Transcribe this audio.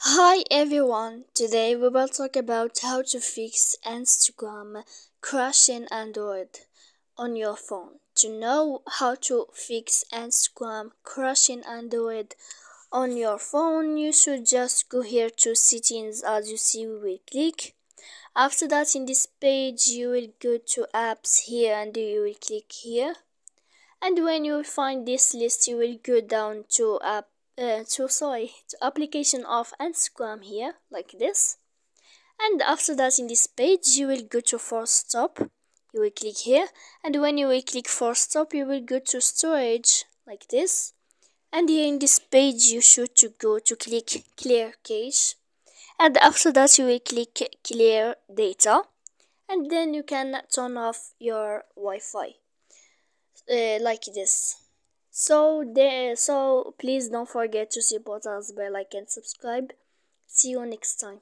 Hi everyone, today we will talk about how to fix Instagram crash in Android on your phone. To know how to fix Instagram crash in Android on your phone, you should just go here to settings. As you see, we will click. After that, in this page you will go to apps here and you will click here, and when you find this list you will go down to application of Instagram here like this. And after that, in this page you will go to force stop. You will click here, and when you will click force stop you will go to storage like this. And here in this page you should to go to click clear cache, and after that you will click clear data, and then you can turn off your Wi-Fi like this. So please don't forget to support us by like and subscribe. See you next time.